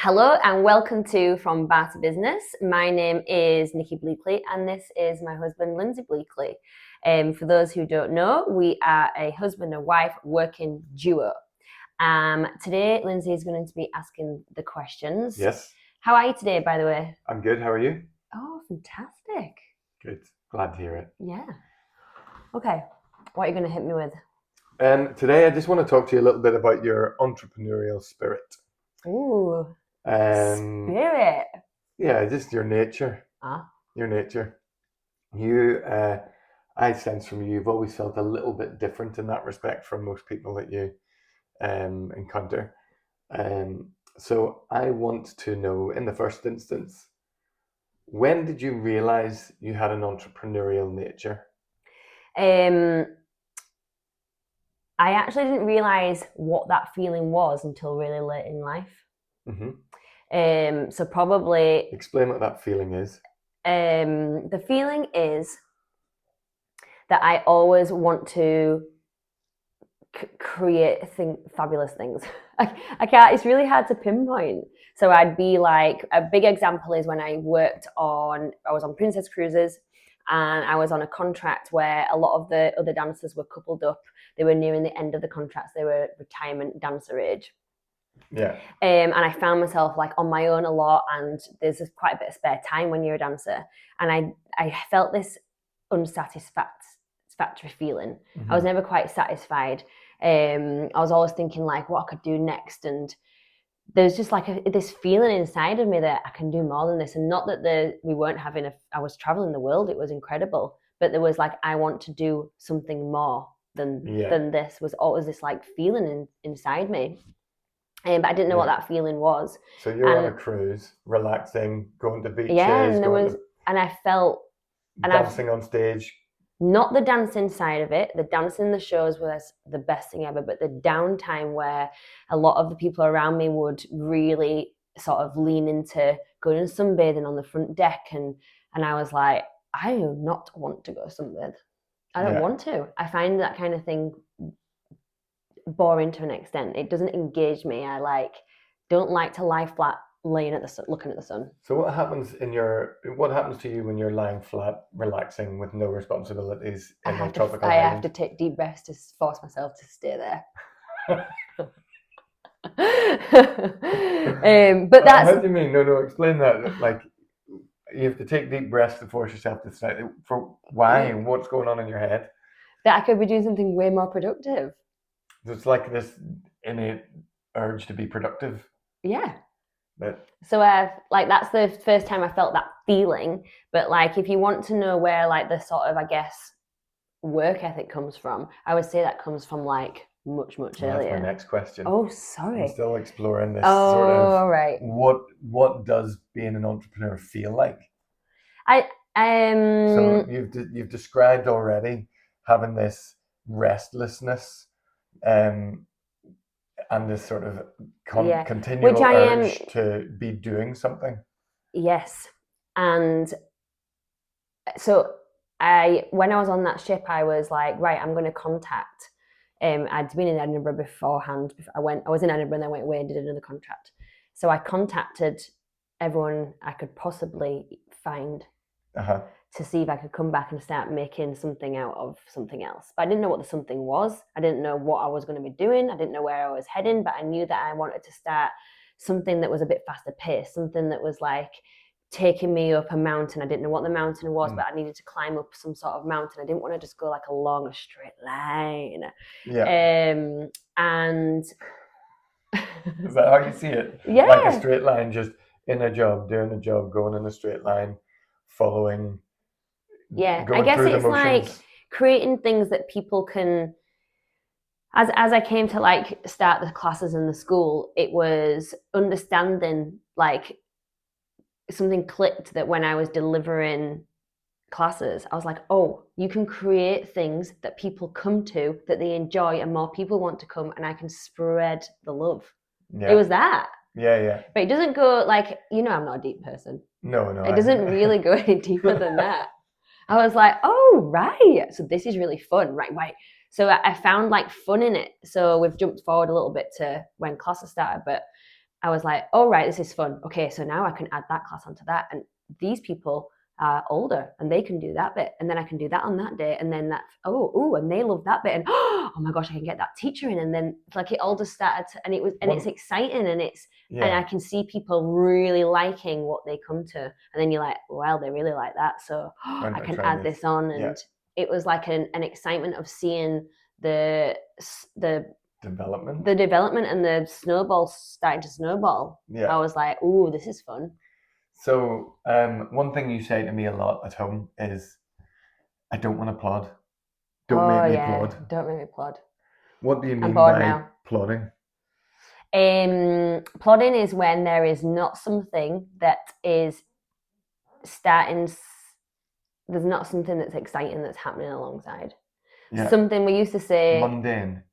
Hello and welcome to From Bar to Business. My name is Nicky and this is my husband Lindsay. For those who don't know, we are a husband and wife working duo. Today, Lindsay is going to be asking the questions. Yes, How are you today, by the way? I'm good. How are you? Oh, fantastic. Good. Glad to hear it. Yeah. Okay. What are you going to hit me with? Today, I just want to talk to you a little bit about your entrepreneurial spirit. Ooh, Um, spirit. yeah, just your nature. Ah. Your nature. I sense from you, you've always felt a little bit different in that respect from most people that you encounter. So I want to know, in the first instance, when did you realize you had an entrepreneurial nature? Um, I actually didn't realize what that feeling was until really late in life. Hmm. So probably Explain what that feeling is. the feeling is that I always want to create fabulous things. I can't. It's really hard to pinpoint. So I'd be like, a big example is when I was on Princess Cruises, and I was on a contract where a lot of the other dancers were coupled up. They were nearing the end of the contracts. They were retirement dancer age. Yeah. And I found myself like on my own a lot, and there's quite a bit of spare time when you're a dancer. And I felt this unsatisfactory feeling. I was Mm-hmm. never quite satisfied. I was always thinking like what I could do next, and there's just like this feeling inside of me that I can do more than this. And not that we weren't having I was traveling the world, it was incredible, but there was like I want to do something more than this. Was always this like feeling inside me. But I didn't know what Yeah. that feeling was. So you're on a And cruise, relaxing, going to yeah, beaches, and there going was, to and I felt, and I've dancing on stage. not the dancing side of it. The dancing in the shows was the best thing ever, but the downtime where a lot of the people around me would really sort of lean into going and sunbathing on the front deck, and I was like, I do not want to go sunbathe. I don't Yeah. want to. I find that kind of thing boring to an extent. It doesn't engage me. I don't like to lie flat laying at the sun, looking at the sun. So what happens to you when you're lying flat, relaxing with no responsibilities in a tropical I have to island? take deep breaths to force myself to stay there. But How that's do you mean? No, explain that. Like you have to take deep breaths to force yourself to stay. For why? What's going on in your head? that I could be doing something way more productive. It's like this innate urge to be productive. Yeah. That So like that's the first time I felt that feeling. But like if you want to know where like the sort of I guess work ethic comes from, I would say that comes from like much Well, that's my earlier. next question. Oh, I'm sorry. still exploring this sort Oh, of all right. what does being an entrepreneur feel like? I So you've described already having this restlessness, um, and this sort of yeah, which continual I am. urge to be doing something. Yes, and so I when I was on that ship, I was like, right, I'm going to contact. I'd been in Edinburgh beforehand. I was in Edinburgh and then went away and did another contract. So I contacted everyone I could possibly find Uh-huh. to see if I could come back and start making something out of something else. But I didn't know what the something was. I didn't know what I was going to be doing. I didn't know where I was heading, but I knew that I wanted to start something that was a bit faster paced, something that was like taking me up a mountain. I didn't know what the mountain was, but I needed to climb up some sort of mountain. I didn't want to just go like along a straight line. Yeah. And Is that how you see it? Like a yeah, straight line, just in a job, doing a job, going in a straight line, following, yeah. I going guess through the it's like motions. creating things that people can as I came to like start the classes in the school, it was understanding like something clicked that when I was delivering classes, I was like, oh, you can create things that people come to that they enjoy and more people want to come and I can spread the love. It Yeah. was that. Yeah. But it doesn't go like, I'm not a deep person. No, It doesn't really go any deeper than that. I was like, oh, right. So this is really fun. Right. So I found like fun in it. So we've jumped forward a little bit to when classes started, but I was like, oh, right, this is fun. Okay, so now I can add that class onto that. And these people are older and they can do that bit. And then I can do that on that day. And then that, and they love that bit. And oh my gosh, I can get that teacher in. And then like it all just started to, and it's exciting and and I can see people really liking what they come to. And then you're like, well, they really like that. So I can add this on. And it was like an excitement of seeing the development and the snowball starting to snowball. I was like, ooh, this is fun. So one thing you say to me a lot at home is, I don't want to plod. Don't make me plod. Don't make me plod. What do you mean by plodding? Plodding is when there is not something that is starting, there's not something that's exciting that's happening alongside. Something we used to say mundane.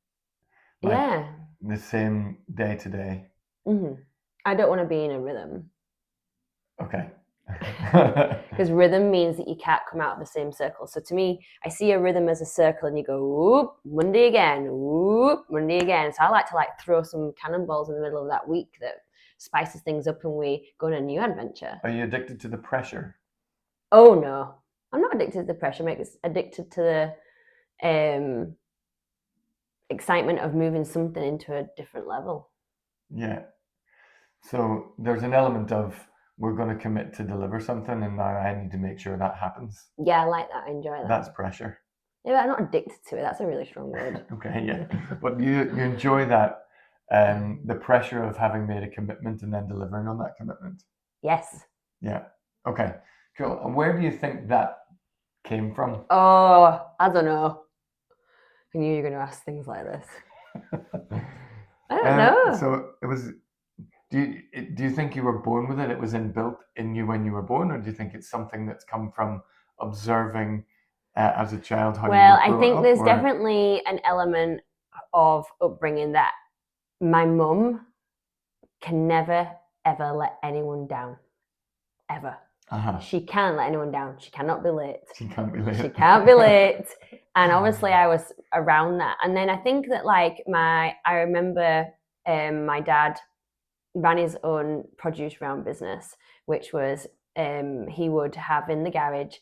Like the same day to day. I don't want to be in a rhythm. Okay. Because rhythm means that you can't come out of the same circle. So to me, I see a rhythm as a circle and you go, whoop, Monday again, whoop, Monday again. So I like to throw some cannonballs in the middle of that week that spices things up and we go on a new adventure. Are you addicted to the pressure? Oh no, I'm not addicted to the pressure. I'm addicted to the excitement of moving something into a different level. Yeah. So there's an element of, we're going to commit to deliver something and now I need to make sure that happens. Yeah, I like that. I enjoy that. That's pressure. Yeah, but I'm not addicted to it. That's a really strong word. Okay, yeah. But you enjoy that, the pressure of having made a commitment and then delivering on that commitment? Yes. Yeah. Okay, cool. And where do you think that came from? Oh, I don't know. I knew you were going to ask things like this. I don't know. So it was... Do you think you were born with it? It was inbuilt in you when you were born, or do you think it's something that's come from observing as a child how you were brought up? I think there's definitely an element of upbringing that my mum can never, ever let anyone down. Ever. She can't let anyone down. She cannot be late. She can't be late. She can't be late. And obviously I was around that. And then I think that I remember my dad ran his own produce round business, which was he would have in the garage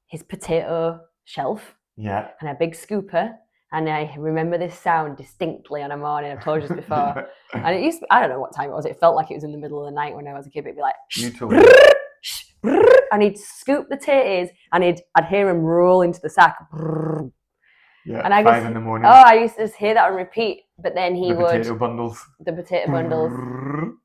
his potato shelf and a big scooper. And I remember this sound distinctly on a morning. I've told you this before. And it used to be, I don't know what time it was. It felt like it was in the middle of the night when I was a kid. It'd be like, and he'd scoop the potatoes and I'd hear him roll into the sack. Yeah, and 5 in the morning. Oh, I used to just hear that on repeat. But then the potato bundles.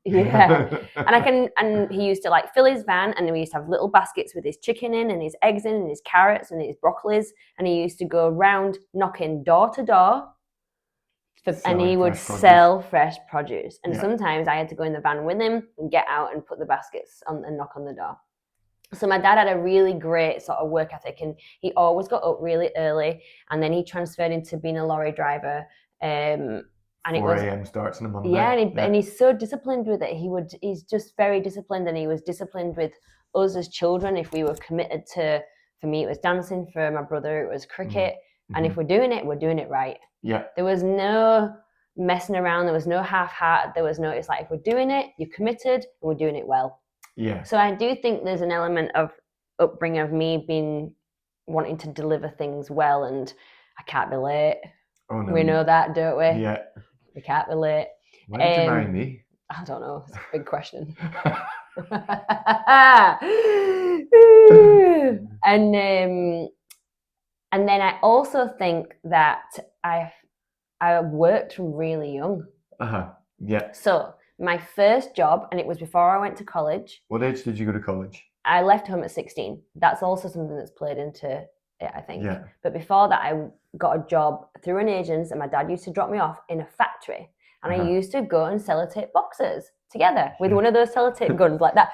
Yeah. And he used to fill his van, and we used to have little baskets with his chicken in and his eggs in and his carrots and his broccolis. And he used to go around knocking door to door. And he would sell fresh produce. And sometimes I had to go in the van with him and get out and put the baskets on and knock on the door. So my dad had a really great sort of work ethic, and he always got up really early, and then he transferred into being a lorry driver. And 4 a.m. starts in the Monday. Yeah, and he's so disciplined with it. He's just very disciplined, and he was disciplined with us as children. If we were committed to, for me, it was dancing. For my brother, it was cricket. And if we're doing it right. Yeah. There was no messing around. There was no half-hearted. There was no, it's like, if we're doing it, you're committed, and we're doing it well. Yeah. So I do think there's an element of upbringing of me wanting to deliver things well, and I can't be late. Oh no. We know that, don't we? Yeah. We can't be late. When did you marry me? I don't know. It's a big question. And then I also think that I worked from really young. Yeah. So my first job, and it was before I went to college. What age did you go to college? I left home at 16. That's also something that's played into it, I think. Yeah. But before that, I got a job through an agent, and my dad used to drop me off in a factory. And I used to go and sellotape boxes together with one of those sellotape guns like that.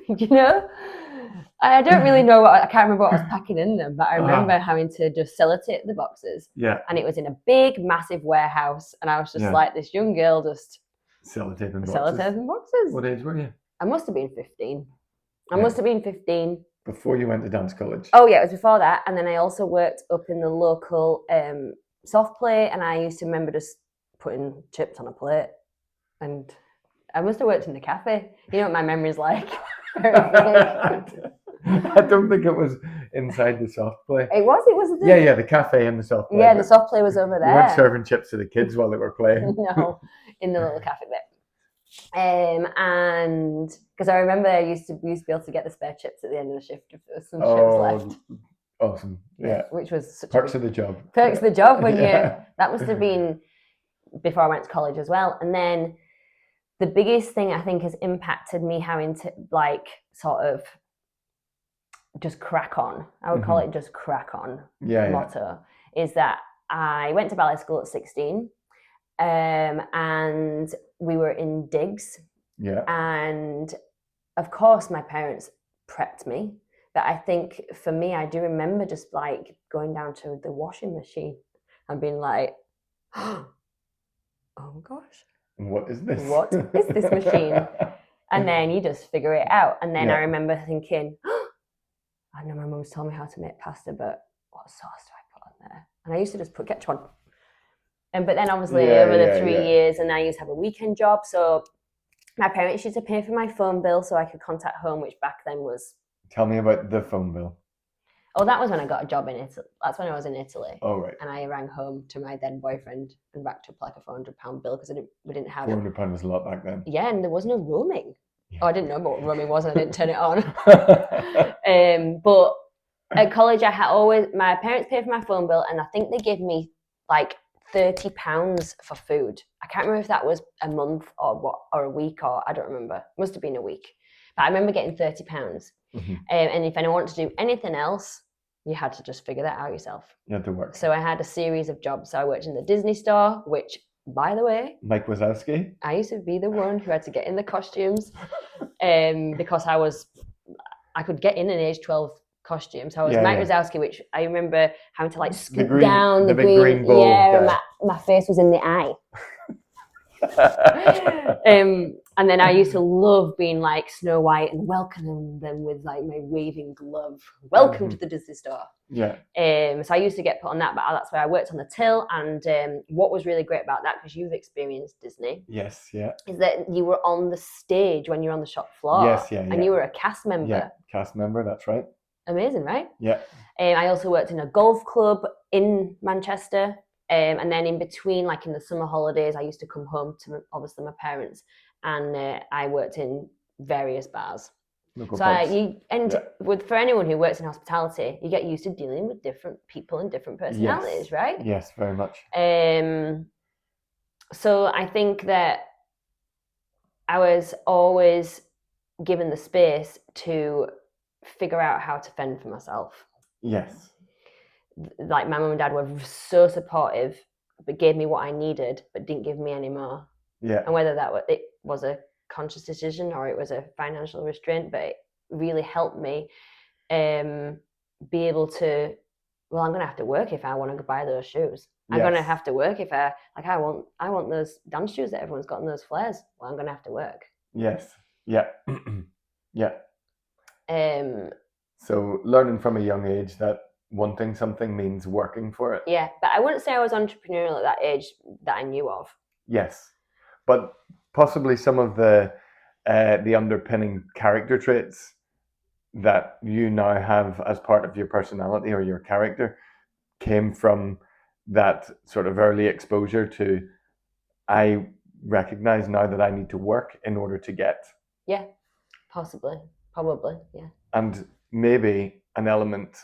You know? I don't really know I can't remember what I was packing in them, but I remember having to just sellotape the boxes. Yeah. And it was in a big, massive warehouse. And I was just like this young girl just sellotaping boxes. What age were you? I must have been 15. I must have been 15. Before you went to dance college? Oh, yeah, it was before that. And then I also worked up in the local soft play, and I used to remember just putting chips on a plate. And I must have worked in the cafe. You know what my memory's like? Very vague. I don't think it was inside the soft play. It was. Yeah, the cacafe and the soft play. Yeah, the soft play was over there. You weren't serving chips to the kids while they were playing. No, in the little cafe bit. And because I remember I used to be able to get the spare chips at the end of the shift if there was some chips left. Awesome. Yeah. Which was such perks of the job. Perks of the job when that must have been before I went to college as well. And then the biggest thing I think has impacted me having to like sort of just crack on. I would call it just crack on motto is that I went to ballet school at 16 and we were in digs. Yeah. And of course my parents prepped me. But I think for me, I do remember just like going down to the washing machine and being like, oh gosh. What is this? What is this machine? And then you just figure it out. And then I remember thinking, I know my mum's told me how to make pasta, but what sauce do I put on there? And I used to just put ketchup on. But then obviously over the 3 years, and I used to have a weekend job. So my parents used to pay for my phone bill so I could contact home, which back then was... Tell me about the phone bill. Oh, that was when I got a job in Italy. That's when I was in Italy. Oh, right. And I rang home to my then boyfriend and racked up like a £400 bill because we didn't have... £400 was a lot back then. Yeah, and there was no roaming. Yeah. Oh, I didn't know what roaming was and I didn't turn it on. But at college, my parents paid for my phone bill and I think they gave me like £30 for food. I can't remember if that was a month or a week, or I don't remember. It must have been a week. But I remember getting £30. Mm-hmm. And if anyone wanted to do anything else, you had to just figure that out yourself. You had to work. So I had a series of jobs. So I worked in the Disney store, which, by the way, Mike Wazowski. I used to be the one who had to get in the costumes because I could get in an age 12 costume. So I was Mike Wazowski, which I remember having to like scoot down the big green ball. Yeah, my face was in the eye. And then I used to love being like Snow White and welcoming them with like my waving glove. Welcome to the Disney store. Yeah. So I used to get put on that, but that's where I worked on the till. And what was really great about that, because you've experienced Disney. Yes, yeah. Is that you were on the stage when you're on the shop floor. Yes, yeah. And you were a cast member. Yeah, cast member, that's right. Amazing, right? Yeah. I also worked in a golf club in Manchester. And then in between, like in the summer holidays, I used to come home to obviously my parents, and I worked in various bars. For anyone who works in hospitality, you get used to dealing with different people and different personalities, right? Yes, very much. So I think that I was always given the space to figure out how to fend for myself. Yes. Like my mum and dad were so supportive, but gave me what I needed, but didn't give me any more. Yeah. And whether it was a conscious decision or it was a financial restraint, but it really helped me be able to. Well, I'm going to have to work if I want to buy those shoes. I'm going to have to work if I want those dance shoes that everyone's got in those flares. Well, I'm going to have to work. Yes. Yeah. Yeah. So learning from a young age that wanting something means working for it. Yeah, but I wouldn't say I was entrepreneurial at that age that I knew of. Yes, but possibly some of the underpinning character traits that you now have as part of your personality or your character came from that sort of early exposure to, I recognize now that I need to work in order to get. Yeah, possibly, probably, yeah. And maybe an element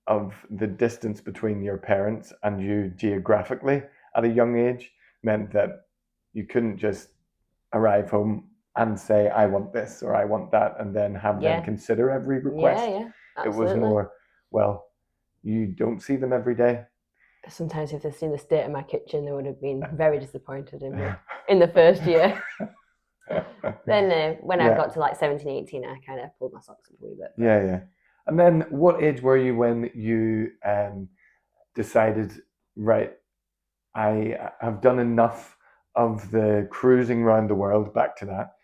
of the distance between your parents and you geographically at a young age meant that you couldn't just arrive home and say, I want this or I want that, and then have them consider every request. Yeah, absolutely. It was more, well, you don't see them every day. Sometimes if they'd seen the state of my kitchen, they would have been very disappointed in me in the first year. Then when I got to like 17, 18, I kind of pulled my socks up a wee bit. Yeah. And then what age were you when you decided, right, I have done enough of the cruising around the world, back to that,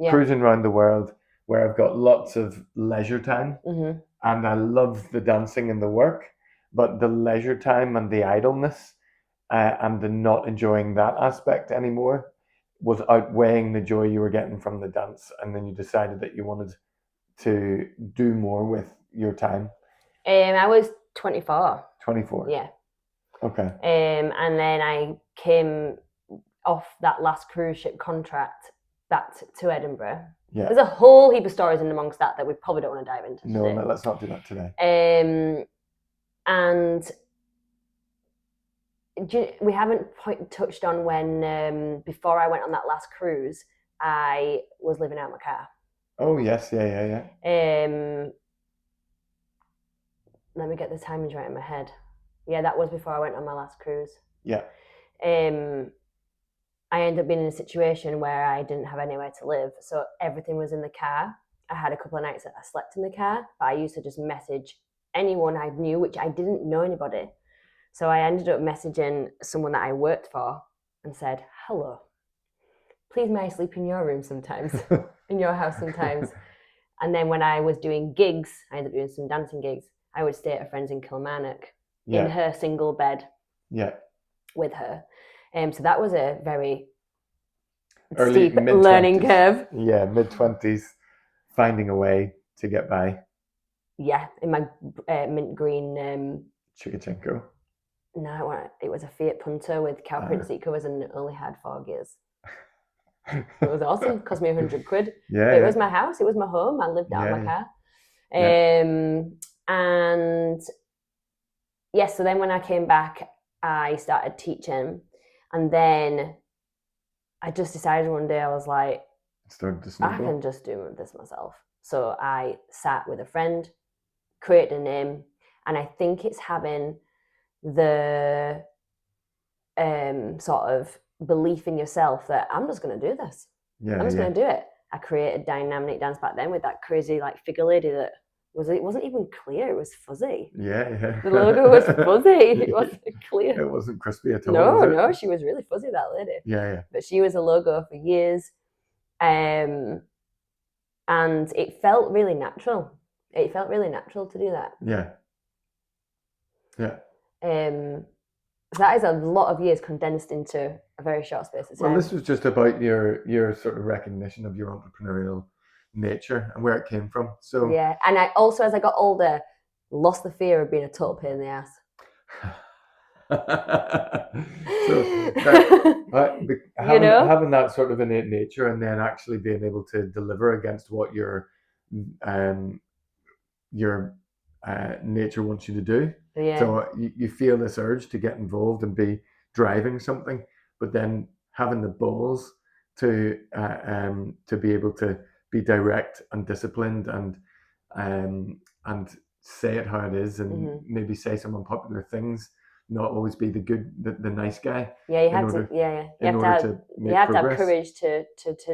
cruising around the world where I've got lots of leisure time and I love the dancing and the work, but the leisure time and the idleness and the not enjoying that aspect anymore was outweighing the joy you were getting from the dance, and then you decided that you wanted to do more with your time? I was 24. 24. Yeah. Okay. And then I came off that last cruise ship contract back to Edinburgh. Yeah. There's a whole heap of stories in amongst that we probably don't want to dive into No, today. let's not do that today. And we haven't touched on when, before I went on that last cruise, I was living out my car. Oh, yes. Yeah. Let me get the timings right in my head. Yeah, that was before I went on my last cruise. Yeah. I ended up being in a situation where I didn't have anywhere to live, so everything was in the car. I had a couple of nights that I slept in the car, but I used to just message anyone I knew, which I didn't know anybody. So I ended up messaging someone that I worked for and said, hello, please may I sleep in your room sometimes, in your house sometimes. And then when I was doing gigs, I ended up doing some dancing gigs, I would stay at a friend's in Kilmarnock in her single bed with her. So that was a very steep learning curve. Yeah, mid-20s, finding a way to get by. Yeah, in my mint green... Chikachenko. No, it was a Fiat Punto with cow print seat covers and it only had 4 gears. It was awesome. It cost me £100. Yeah, it was my house. It was my home. I lived out of my car. And yes, so then when I came back, I started teaching, and then I just decided one day, I was like, I can just do this myself. So I sat with a friend, created a name, and I think it's having the sort of belief in yourself that I'm just going to do this. I'm just going to do it. I created Dynamic Dance back then with that crazy like figure lady that it wasn't even clear. It was fuzzy. Yeah. The logo was fuzzy. It wasn't clear. It wasn't crispy at all. No, she was really fuzzy, that lady. Yeah. But she was a logo for years. And it felt really natural. It felt really natural to do that. Yeah. That is a lot of years condensed into a very short space of time. Well, this was just about your sort of recognition of your entrepreneurial nature and where it came from. So yeah, and I also, as I got older, lost the fear of being a total pain in the ass. Having that sort of innate nature, and then actually being able to deliver against what your nature wants you to do. Yeah. So you feel this urge to get involved and be driving something, but then having the balls to be able to be direct and disciplined and say it how it is, and maybe say some unpopular things, not always be the nice guy. Yeah, you have to. Yeah. You have to have courage to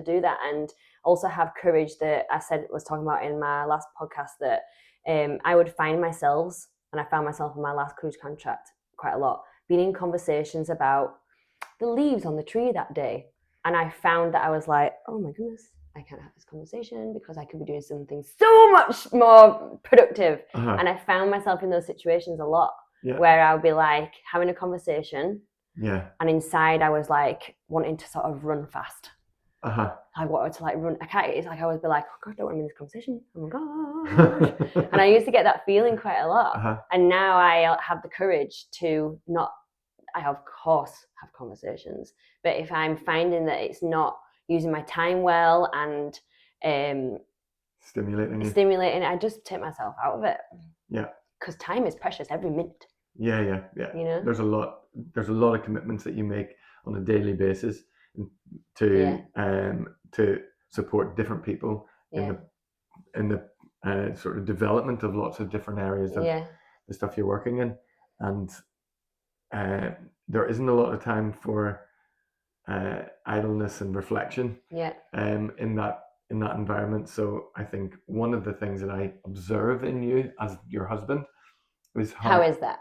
do that, and also have courage that I was talking about in my last podcast, that I would find myself, and I found myself in my last cruise contract quite a lot, being in conversations about the leaves on the tree that day. And I found that I was like, oh my goodness, I can't have this conversation because I could be doing something so much more productive. And I found myself in those situations a lot where I would be like having a conversation. Yeah. And inside I was like wanting to sort of run fast. I wanted to like run. It's like I would be like, oh God, don't want to be in this conversation. Oh my gosh. And I used to get that feeling quite a lot. And now I have the courage to not, I of course have conversations, but if I'm finding that it's not using my time well and stimulating, I just take myself out of it. Yeah. Because time is precious, every minute. Yeah. You know? There's a lot of commitments that you make on a daily basis to support different people in the sort of development of lots of different areas of the stuff you're working in, and there isn't a lot of time for idleness and reflection in that environment. So I think one of the things that I observe in you as your husband is how is that?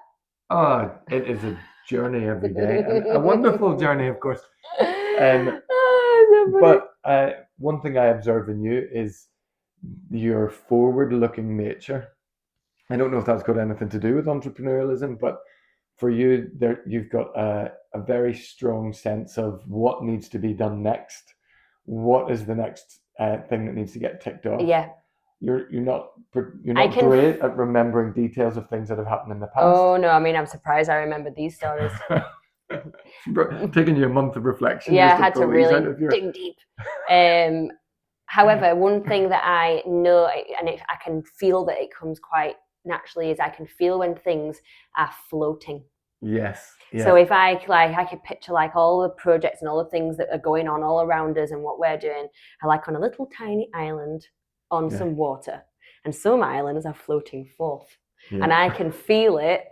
Oh, it is a journey every day, and a wonderful journey, of course. But one thing I observe in you is your forward-looking nature. I don't know if that's got anything to do with entrepreneurialism, but for you, you've got a a very strong sense of what needs to be done next. What is the next thing that needs to get ticked off? Yeah. You're not I can great at remembering details of things that have happened in the past. Oh no, I mean, I'm surprised I remember these stories. Taking you a month of reflection. Yeah, just I had to pull these out really of your... dig deep. However, one thing that I know, and I can feel that it comes quite naturally, is I can feel when things are floating. Yes. Yeah. So if I could picture like all the projects and all the things that are going on all around us and what we're doing are like on a little tiny island on some water, and some islands are floating forth, and I can feel it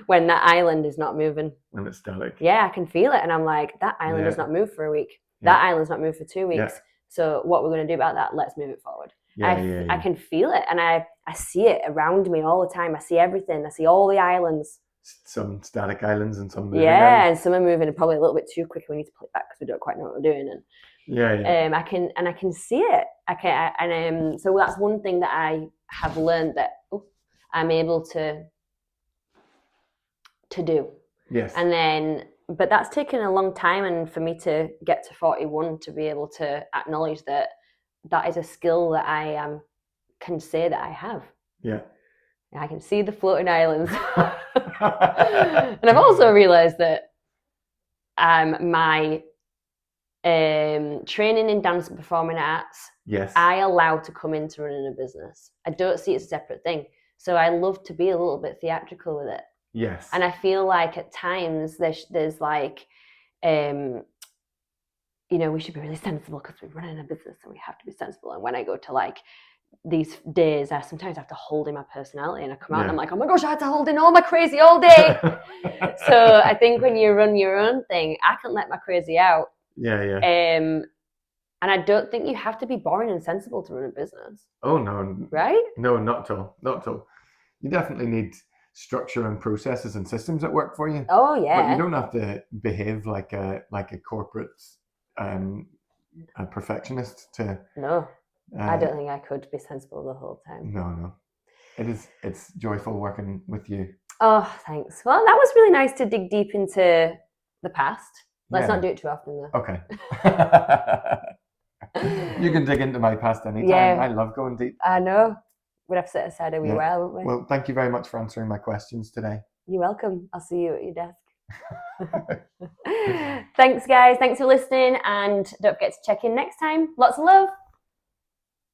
when that island is not moving. When it's static. Yeah, I can feel it, and I'm like, that island has not moved for a week. That island's not moved for 2 weeks. So what we're going to do about that? Let's move it forward. I can feel it, and I see it around me all the time. I see everything. I see all the islands. Some static islands and some moving islands. And some are moving probably a little bit too quick. We need to pull it back because we don't quite know what we're doing. And I can see it. So that's one thing that I have learned that I'm able to do. Yes. And then, but that's taken a long time, and for me to get to 41 to be able to acknowledge that that is a skill that I can say that I have. Yeah. I can see the floating islands. And I've also realized that my training in dance and performing arts, I allow to come into running a business. I don't see it as a separate thing. So I love to be a little bit theatrical with it. Yes. And I feel like at times there's like, we should be really sensible because we're running a business and we have to be sensible. And when I go to like these days, I sometimes have to hold in my personality, and I come out and I'm like, oh my gosh, I had to hold in all my crazy all day. So I think when you run your own thing, I can let my crazy out. Yeah. And I don't think you have to be boring and sensible to run a business. Oh no. Right? No, not at all. Not at all. You definitely need structure and processes and systems that work for you. Oh yeah. But you don't have to behave like a corporate a perfectionist to... No. I don't think I could be sensible the whole time. No. It's joyful working with you. Oh, thanks. Well, that was really nice to dig deep into the past. Let's not do it too often though. Okay. You can dig into my past anytime. Yeah. I love going deep. I know. We'd have to set aside a wee while, wouldn't we? Well, thank you very much for answering my questions today. You're welcome. I'll see you at your desk. Thanks, guys. Thanks for listening, and don't forget to check in next time. Lots of love.